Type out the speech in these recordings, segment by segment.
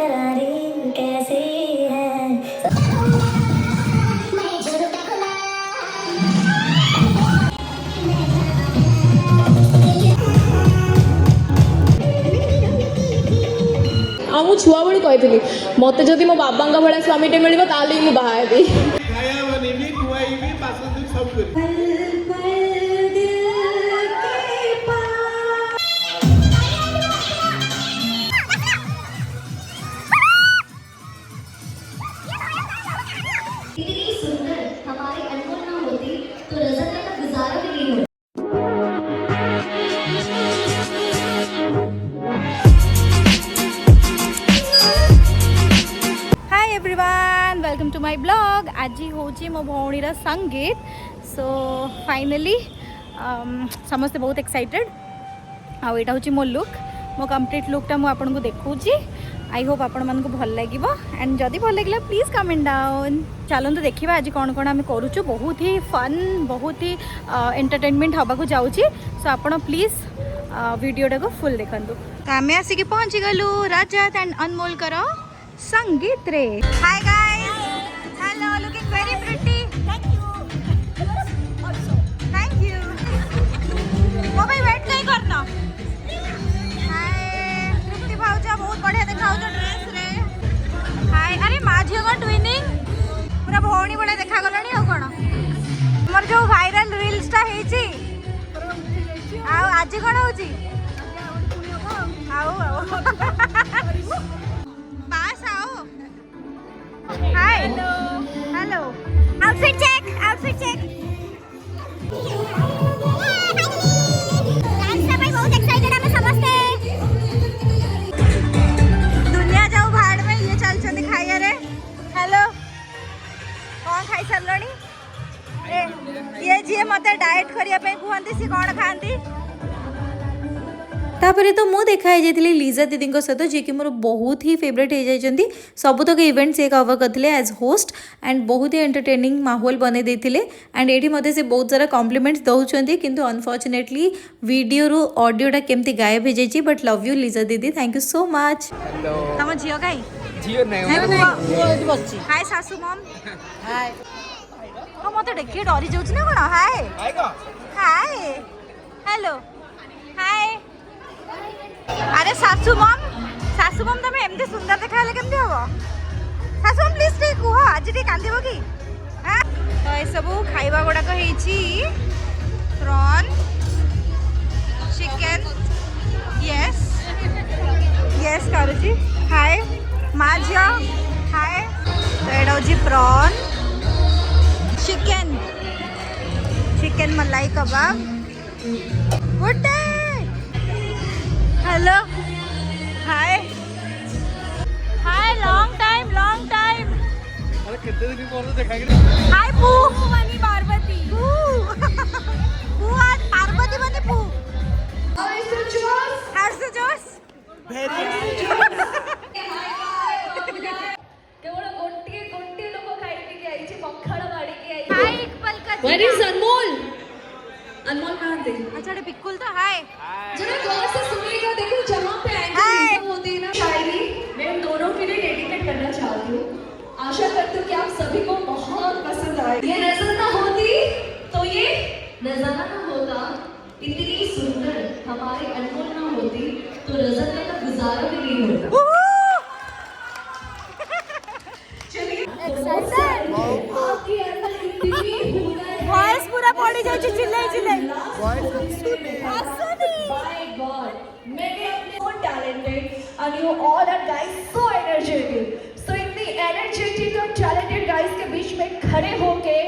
कैसे है ମୁଁ ଛୁଆବେଳୁ କହିଥିଲି ମୋତେ ଯଦି ମୋ ବାବାଙ୍କ ଭଳିଆ ସ୍ୱାମୀଟେ ମିଳିବ ତାହେଲେ ହିଁ ମୁଁ ବାହା ହେବି। ଖାଇବା ବନେଇବି, ଖୁଆଇବି, ବାସନ ସବୁ କରିବି। इतनी सुंदर हमारी अनमोल ना होती तो रजत का गुजारा भी नहीं होता। Hi everyone, welcome to my blog. आज हूँ मो भौणीर संगीत। सो फाइनली समस्ते बहुत एक्साइटेड। आउ यहाँ हूँ मो लुक, मो कंप्लीट लुकटा मुझे आपको देखूँ। आई होप आपण मानक भल लगे एंड जदि भल लगे प्लीज कमेंट डाउन। चलते देखा आज कौन कौन आम करूँ। बहुत ही फन, बहुत ही एंटरटेनमेंट हवाक जाऊँगी। सो आपण प्लीज वीडियोटा को फुल देखु। तो आम आसिक पहुँची गलु रजत एंड अनमोल करो संगीत रे। हाय guys, hello, looking very pretty. Thank you. मो भाई वेट नहीं करना। हाय तृप्ति भाउजा, बहुत बढ़िया देखाउछ ड्रेस रे। हाय, अरे माँ झील को ट्विनिंग पूरा भौणी बड़े देखा गलानी। आ कोन हमर जो वायरल रील्स टा हेची आ आज कोन होची आओ पास आओ। Hi hello, outfit check, outfit check. Dance में बहुत एक्साइटेड हम समझते। दुनिया जाऊ भाड़ में ये चल चल खाइए रे। हेलो, कौन खाई सरलणी? ये जी मते डाइट करिया पे कहंती सी कौन खांती। तापरे तो मु देखाई जाइली लीजा दीदी सहित जी कि मोर बहुत ही फेवरेट हो जाती। सबुतक इवेंट से कवर करते एज होस्ट एंड बहुत ही एंटरटेनिंग माहौल बने देते। एंड ये मते से बहुत सारा कॉम्प्लीमेंट्स दौरान किंतु अनफॉर्चुनेटली वीडियो रू ऑडियोटा केमती गायब हो जाए। बट लव यू लीजा दीदी, थैंक यू सो मच। तम झील कहीं झियो नहीं हाय सासू मम। हाय मत देखिए डरी जाऊँ ना कौन। हाय हाय हेलो हाय। अरे सासू मम तुम एमती सुंदर देखा केमती हम? सासू मम प्लीज टे कह आज टे कांदब कि? तो ये सब खाइबा गुड़ाक प्रॉन चिकेन। यस यस करुची। हाय माँ झिया हाय। तो यहाँ हूँ प्रॉन चिकेन, चिकेन मलाई कबाब। गुड हेलो हाय हाय, लॉन्ग टाइम अरे कितने दिन बाद देखा कि हाय पू बनी पार्वती। पू आज पार्वती बनी पू। हाउस द जोश केवल गोटे गोटे लोक खाई आइछे पखाड़ बाड़ी के आई। हाय इकबाल का। वेयर इज अनमोल? अनमोल कहां थे? अच्छा रे पिकुल तो हाय। जरा गौर से सुनिएगा। देखो जहां पे एंकर होती है ना शायरी, मैं उन दोनों के लिए डेडिकेट करना चाहती हूँ। आशा करती हूँ कि आप सभी को बहुत पसंद आए। ये नजर ना होती तो ये नजारा ना होता। इतनी सुंदर हमारी अनमोल ना होती तो रजत का गुजारा भी नहीं होता। चलिए आपकी अंदर इतनी हुनर है। वॉइस पूरा पड़ी जाए चिल्लाई चिल्लाई। My God, many of you so talented and you all are guys so energetic. So इतनी energetic और talented guys के बीच में खड़े होके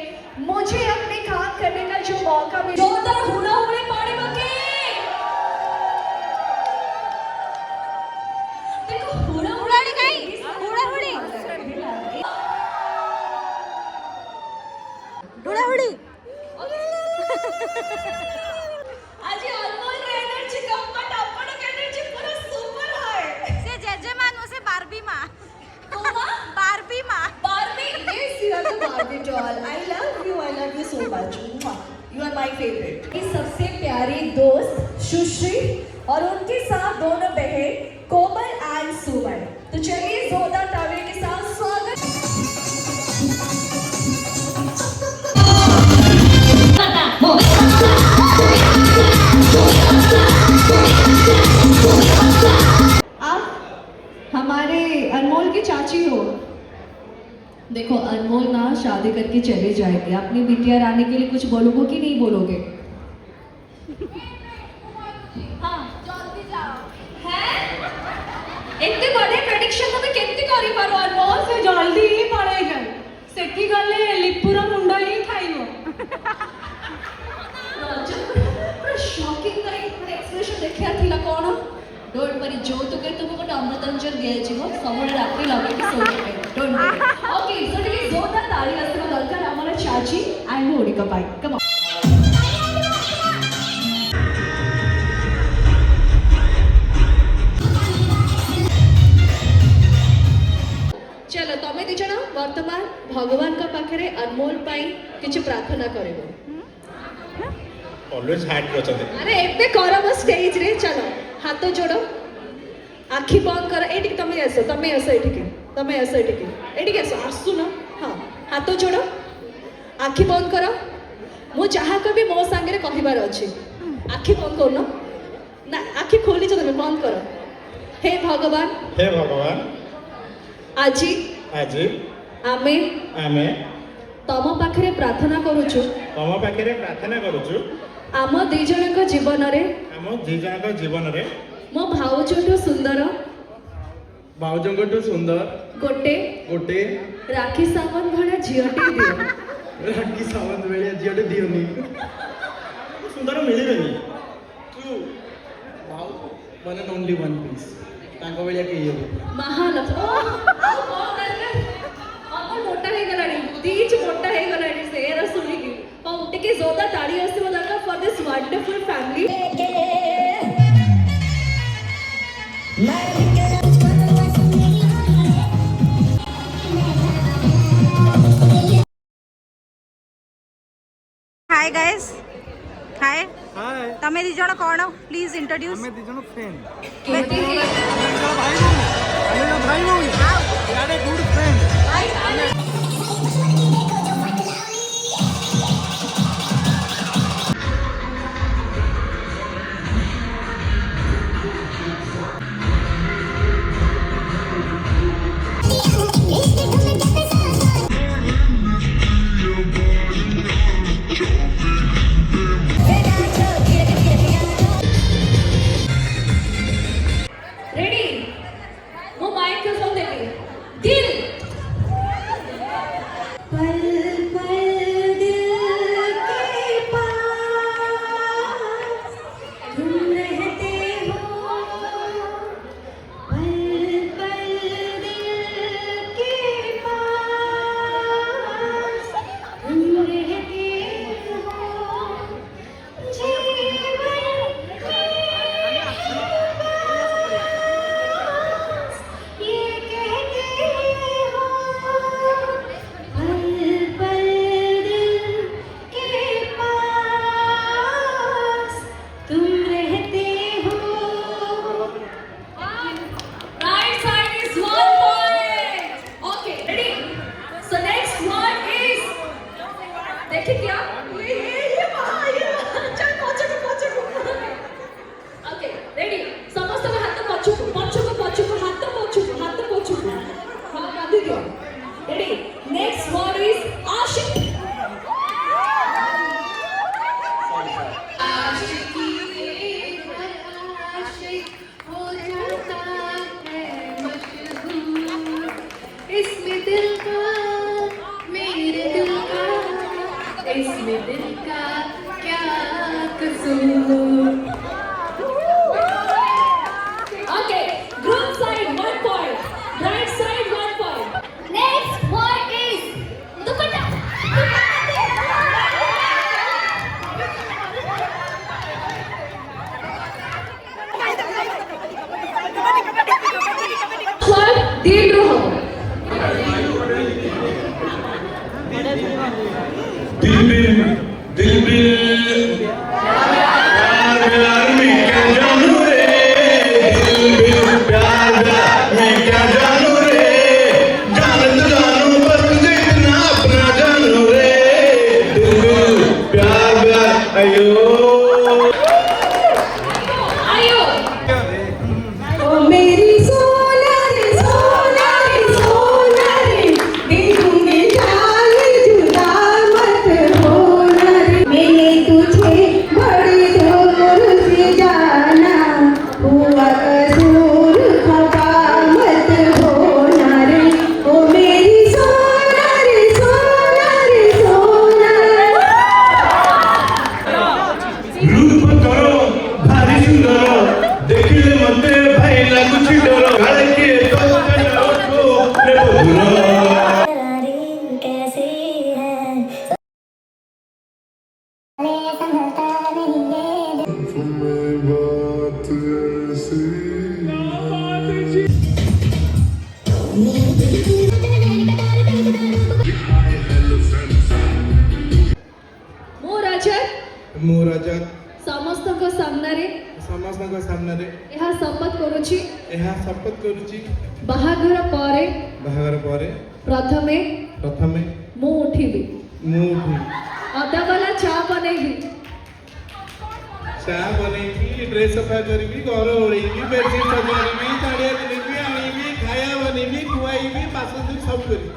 मुझे अपने काम करने का जो मौका मिला, जोरदार हुड़ा हुड़े पाड़ी बके। देखो हुड़ा हुड़ाड़ी कहीं हुड़ा हुड़ी हुड़ा हुड़ी। आज अनमोल रे एनर्जी कम बट अपन के एनर्जी पूरा सुपर है। से जजमान उसे बारबी माँ। कोमा बारबी माँ। Barbie, yes, you are the Barbie doll. I love you so much. You are my favorite. की सबसे प्यारी दोस्त सुश्री और उनके साथ दोनों बहन कोमल एंड सुमन। तो तो चलिए जोरदार तालियों के साथ स्वागत। आप हमारे अनमोल की चाची हो। देखो अनमोल ना शादी करके चले जाएंगे, अपनी बिटिया रानी के लिए कुछ बोलोगे कि नहीं बोलोगे? हाँ जल्दी जाओ। हैं? एते बड़े प्रेडिक्शन तो केते करी पारो अनमोल से जल्दी ही पड़े जाए। सेठी गले लिपुरा मुंडा ही खाइयो। शॉकिंग एक्सप्रेशन देखिया थिला कोन? डोंट वरी जो तो के तुमको गोटे अमृतांजन दिया जिवो सबले रात्रि लगे कि सोई डोंट वरी ओके सो टिके जोरदार ताली आसबा दरकार हमर चाची एंड होरिका बाई कम ऑन चलो तमे दी जण वर्तमान भगवान का पाखरे अनमोल पाई किछ प्रार्थना करिवो ऑलवेज हार्ट रचते अरे एबे करब स्टेज रे चलो हाथ जोड़ो आखि बंद कर एठी तमे आसो एठी आसो आसु ना हां हाथ जोड़ो आखि बंद करो मु चाहा कभी मो संगे कहबार अछि आखि बंद करनो ना आखि खोली छ तमे बंद करो हे भगवान आजी आमे तम पाखरे प्रार्थना करूछु आम दी जनक जीवन रे मो भाउजटो सुंदर गोटे राखी सावंत भणा झियटे दियो सुंदर मिलिबेनी तू one and only one piece तांको बेलिया के ये महालक्ष्मी अमर मोटा हे गलानी दीच मोटा हे गलानी से एरा सुनी की और टिके जोरदार ताड़ी आसबा दरकार for this wonderful family hi guys hi hi तमे दी जण कोन प्लीज इंट्रोड्यूस हमें दी जण फ्रेंड केते के भाई भाई यार गुड फ्रेंड रेडी वो माइक के फोन देगी दिल पल पल दिल के पास तुम रहते हो पल पल दिल के पास तुम रहते हो देखिए क्या ये चल ओके रेडी समस्त हाथ पछुको हाथ पछुको हां गांधी दियो रेडी नेक्स्ट वर्ड इज आशिक आशिकी आशिक हो जाता है मशहूर इसमें दिल का मेरे दिल का इसमें दिल का क्या कसूर okay group side 1 point right side 1 point Next word is dupatta. Word दिल रहो दिल में प्यार मो रजत ମୁଁ ରଜତ ସମସ୍ତଙ୍କ ସାମ୍ନାରେ ସମସ୍ତଙ୍କ ସାମ୍ନାରେ ଏହା ଶପଥ କରୁଛି ଏହା ଶପଥ କରୁଛି ବାହାଘର ପରେ ବାହାଘର ପରେ ପ୍ରଥମେ ପ୍ରଥମେ ମୁଁ ଉଠିବି ମୁଁ ଉଠିବି ଅଦାବାଲା ଚା ବନେଇବି ଚା ବନେଇବି ଡ୍ରେସ୍ ସଫା କରିବି ଘର ଓଳେଇବି ବେଡସିଟ୍ ସଜାଡ଼ିବି ଚାଳିଆ ବୁଲିବି ଆଣିବି ଖାଇବା ବନେଇବି ଖୁଆଇବି ବାସନ ଧୋଇ ସବୁ କରିବି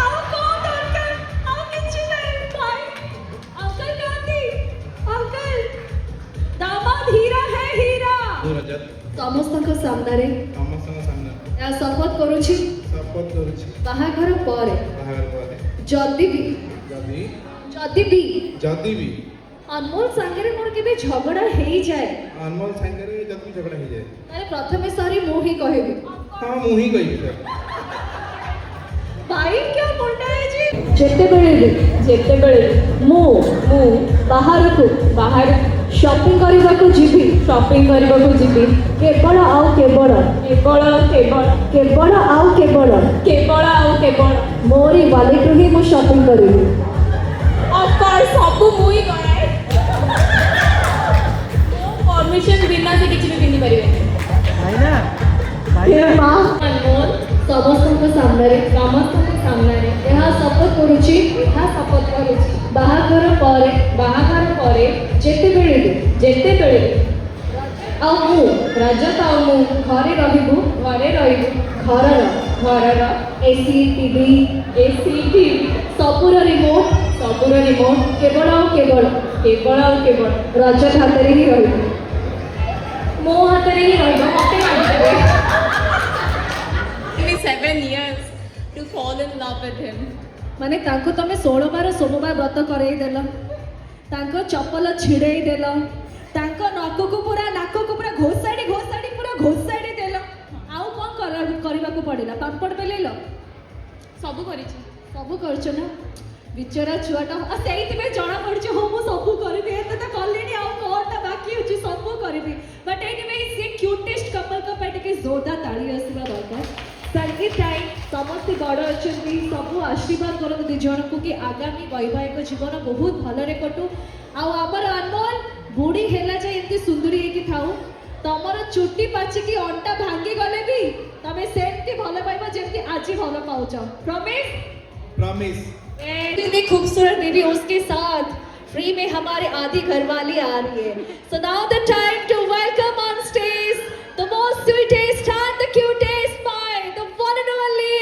ଆଉ କଣ ଦରକାର ଆଉ କିଛି ନାହିଁ ଭାଇ अंकल गांधी अंकल दामाद हीरा है हीरा ମୁଁ ରଜତ ସମସ୍ତଙ୍କ ସାମ୍ନାରେ ସମସ୍ତଙ୍କ ସାମ୍ନାରେ ଏହା ଶପଥ କରୁଛି ଶପଥ କରୁଛି ବାହାଘର ପରେ ବାହାଘର ପରେ ଯଦି ବି ଯଦି ଯଦି ବି ବି ଅନମୋଲ ସାଙ୍ଗରେ ମୋର କେବେ ଝଗଡ଼ା ହେଇଯାଏ ଅନମୋଲ ସାଙ୍ଗରେ ଯଦି ବି ଝଗଡ଼ା ହେଇଯାଏ ତାହେଲେ ପ୍ରଥମେ ସରି ମୁଁ ହିଁ କହିବି ହଁ ମୁଁ ହିଁ କହିବି ସାର୍ ଭାଇ क्या मुंडा है जी ଯେତେବେଳେ ମୁଁ ବାହାରକୁ ଶପିଂ କରିବାକୁ ଯିବି କେବଳ ଆଉ କେବଳ ମୋରି ୱାଲେଟରୁ ହିଁ ମୁଁ ଶପିଂ କରିବି ସବୁ ମୁଁ ହିଁ କରାଏ परमिशन बिना से किसी भी पिंधि परिबेनी ହେ ମା ଅନମୋଲ ସମସ୍ତଙ୍କ ସାମ୍ନାରେ ଏହା ଶପଥ କରୁଛି ବାହାଘର ପରେ ଯେତେବେଳେ ବି ଆଉ ମୁଁ ରଜତ ଆଉ ମୁଁ ଘରେ ରହିବୁ ଘରର ଏସି ଟିଭି ସବୁର ରିମୋଟ କେବଳ ଆଉ କେବଳ ରଜତ ହାତରେ ହିଁ ରହିବ ମୋ ହାତରେ ହିଁ ରହିବ ମତେ ମାଗିଦେବେ 7 years to fall in love with him. ମାନେ ତାଙ୍କୁ ତମେ 16 ବାର ସୋମବାର ବ୍ରତ କରେଇ ଦେଲ ତାଙ୍କ ଚପଲ ଛିଡ଼େଇ ଦେଲ ତାଙ୍କ ନାକକୁ ପୁରା ଘୋଷାଡ଼ି ଦେଲ ଆଉ କ'ଣ କରିବାକୁ ପଡ଼ିଲା ପାମ୍ପଡ଼ ବେଲେଇଲ ସବୁ କରିଛି ସବୁ କରୁଛ ନା ବିଚରା ଛୁଆଟା ସେଇଥିପାଇଁ ଜଣା ପଡୁଛି ହଁ ମୁଁ ସବୁ କରିବି ଏତେ ତ କଲିଣି ଆଉ କ'ଣଟା ବାକି ଅଛି ସବୁ କରିବି ବଟ୍ ଏନିୱେ ସେ କ୍ୟୁଟେଷ୍ଟ କପଲଙ୍କ ପାଇଁ ଟିକେ ଜୋରଦାର ତାଳି ଆସିବା ଦରକାର संगीत टाइम समस्ते बड़ अच्छा सब आशीर्वाद करते दु जन कि आगामी वैवाहिक जीवन बहुत भलरे कटू आमर अनमोल बुढ़ी है जाए एमती सुंदरी होगी थाऊ तमर चुट्टी पाचिकी अंटा भांगी गले भी तमें सेमती भल पाइबा जेमती आज भल पाउछ प्रॉमिस इतनी खूबसूरत बेबी उसके साथ फ्री में हमारे आधी घरवाली आ रही है so now the time to welcome on stage the most sweetest and the cutest smile the one and only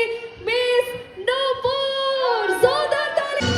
miss Nupur जोरदार ताली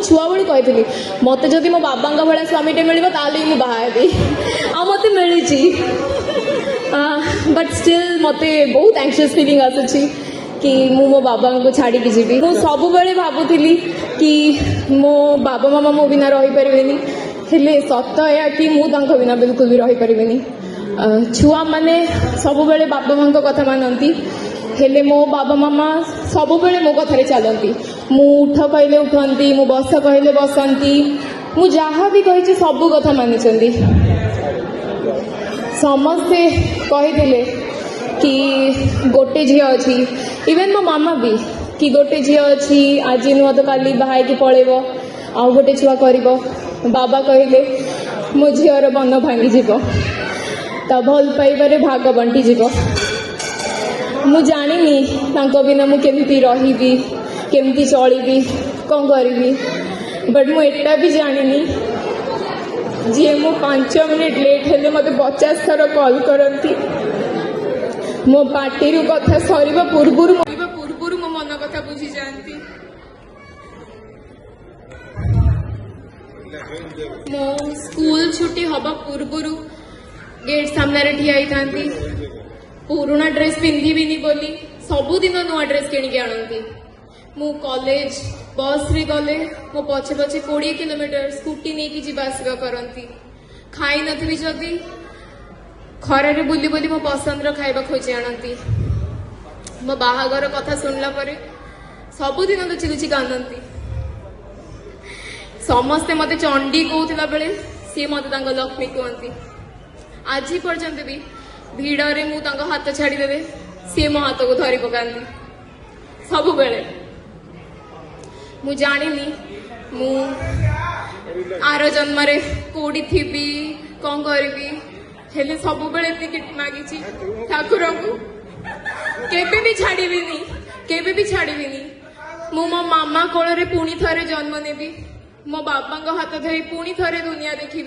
छुआ बड़ी कही मत जदि मो बाबा भाया स्वामीटे मिल मुझे बाहबी आ मत मिली बट स्टिल मत बहुत एंक्शियस फीलिंग आसूची कि मो बाबा को छाड़ी जी मु सब भावुली कि मो बाबा मामा मो बिना रही पारे हेले सत या कि मुझे बिना बिल्कुल भी रही पारे छुआ मैंने सब बाबा माँ कथा मानती हेले मो बाबा मामा सब मो कथार चलती मु उठ कहले उठती मु बस कहले बसती मु जहाँ भी कही सब कथा मानी समस्ते कही कि गोटे झी अच्छी इवेन मो मामा भी कि गोटे झी अच्छी आज नुह तो काली बाहा कि पलैब आउ गोटे छुआ कर बाबा कहले मो झीर मन भांगी जीव ता भल पाइबारे भाग बंटी जीव मु जानिनी तांको बिना मु केमती रहिबी केमती चलिबी कौन करी बट मु एटा भी जानिनी जी मु 5 मिनिट लेट हेले मते 50 थर कॉल करती मो पार्टी कथा सरीबा पूर्वरु मो मन कथा बुझी जानती मो स्कूल छुट्टी हवा पूर्वरु गेट सामने ठिया होती पुराना ड्रेस पिंधिबिनी बोली सबुदिन नुआ ड्रेस किणिकी आणती मु कॉलेज बस रे गले मो पछे पछे 20 किलोमीटर स्कूटी नहीं कि आसवा करती खाई नथी जदि खरे बुली बुली मो पसंद खाइबा खोजी आणती मो बाहागर कथा सुनला परे सबुदिन लुचि लुचि कांदती समस्ते मते चंडी कहूला बेले सी मते तांको लक्ष्मी कहती आज पर्यंत भी भिड़ रे मु तांको हाथ छाड़ीदेवे सी मो हाथ को धरी पकाती सब बेले मु जानिनी मु आर जन्म रे कोडी थी कौन करी हेले सब बेले मागी ठाकुर को केबे भी छाड़ीनी मु मो मामा कोल रे पुणी थरे जन्म नेबी मो बाबा हाथ धरी पुणी थरे दुनिया देखी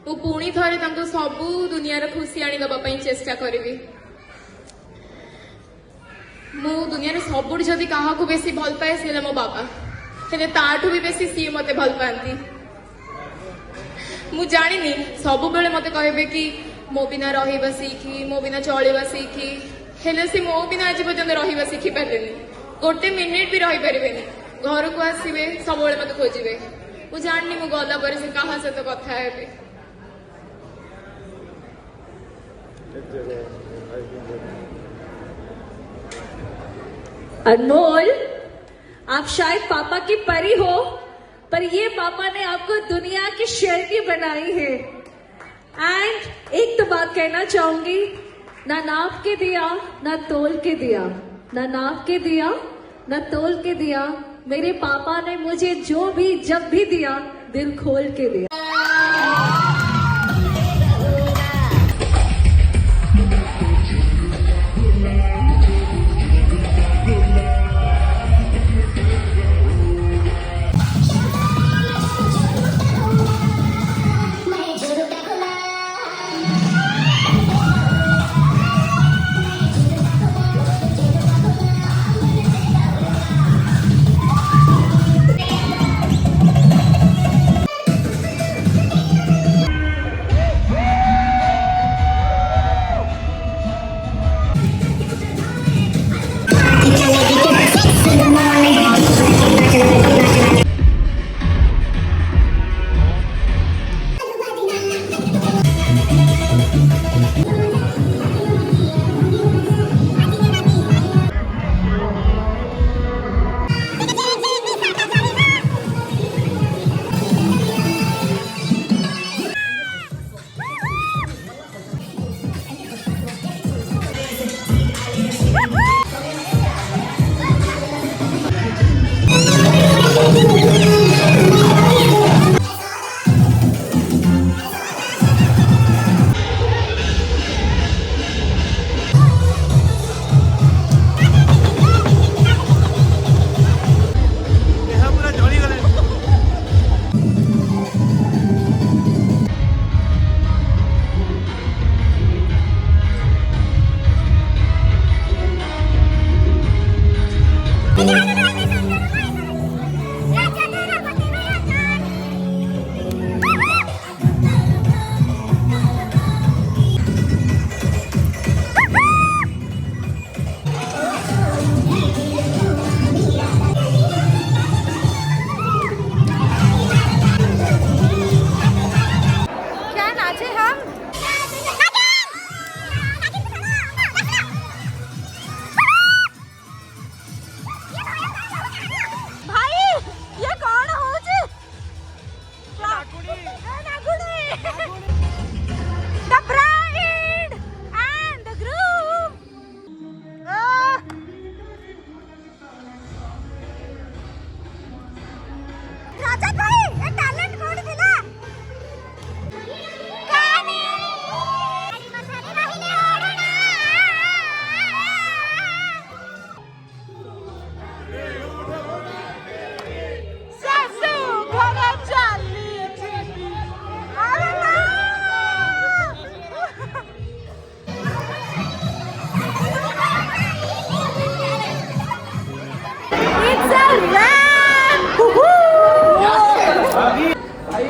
मु पुणी थरे तांको सबू दुनिया खुशी आनी दबा चेष्टा करी मु दुनिया सबुठ जदि क्या बेसी भल पाए सी मो बाबा हेले ताठू भी बेसी सी मते भल पाती मु जानिनी सब बेले मते कहबे कि मो बिना रहिबा सीखी मो बिना चलिबा सीखी हेले से मो बिना आज पर्यंत रहिबा सीखी पारेनी गोटे मिनिट भी रही पारेनी घर को आसबे सब बेले मते खोजिबे मु जानिनी मु गला पर से कहा सहित कथा हेबे अनमोल आप शायद पापा की परी हो पर ये पापा ने आपको दुनिया की शेरनी बनाई है एंड एक तो बात कहना चाहूंगी ना नाप के दिया ना तोल के दिया ना नाप के दिया ना तोल के दिया मेरे पापा ने मुझे जो भी जब भी दिया दिल खोल के दिया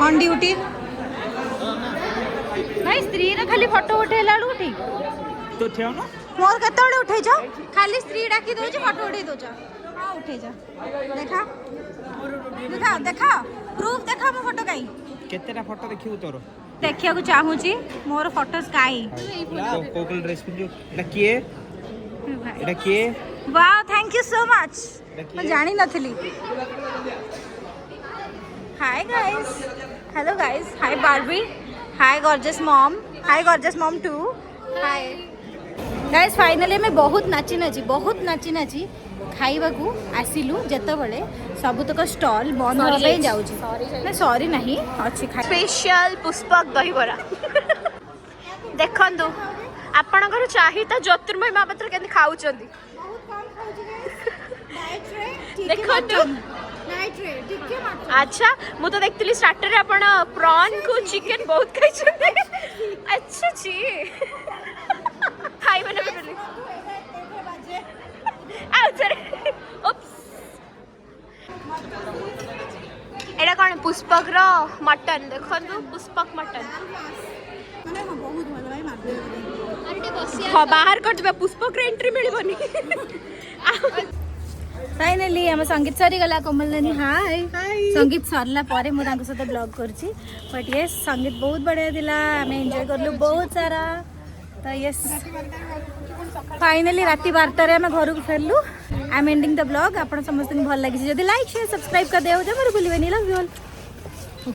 ऑन ड्यूटी भाई स्त्री रे खाली फोटो उठेला बेलू ठीक तो ठेव ना मोर केतबेले उठेछ खाली स्त्री डाकी दउछ फोटो उठे दउछ हां उठेछ देखा देखा देखा प्रूफ देखा मो फोटो काई केतेटा फोटो देखिउ तोर देखिया को चाहूची मोर फोटोस काई कोकल ड्रेस पिन्जो एटा किए एटा किए wow thank you so much मैं जानी नथली hi guys hello guys hi Barbie hi gorgeous mom too hi guys finally मैं बहुत नाची खाइबा को आसिलु जेतबेले सबुतक स्टॉल बंद होबे जाउची ना सॉरी नहीं अच्छी खाइ स्पेशल पुष्पक दहीबरा देखंदु आपणकर चाहिता ज्योतिर्मय महापात्र केन खाउचंदी देखंदु अच्छा मु तो देखती स्टार्टर रे आपण प्रॉन को चिकन बहुत खाइछंदी अच्छा जी खाइबे ना बेली आ सॉरी उप्स एडा कोन पुष्पक रो मटन देखंदु पुष्पक मटन हाँ बाहर कर जब पुष्पक रे एंट्री मिलबनी फाइनली हम संगीत सरी गला कोमलनी हाय संगीत सरला परे मु तांको साथ ब्लॉग करची बट यस संगीत बहुत बढ़िया दिला हमें एंजॉय करलु बहुत सारा तो यस फाइनली राति 12 रे हम घर को फेरलु I am ending the blog आपण समस्त को भल लागी जदी लाइक शेयर सब्सक्राइब कर देउ जे मोर भूलिबेनी लव यू ऑल।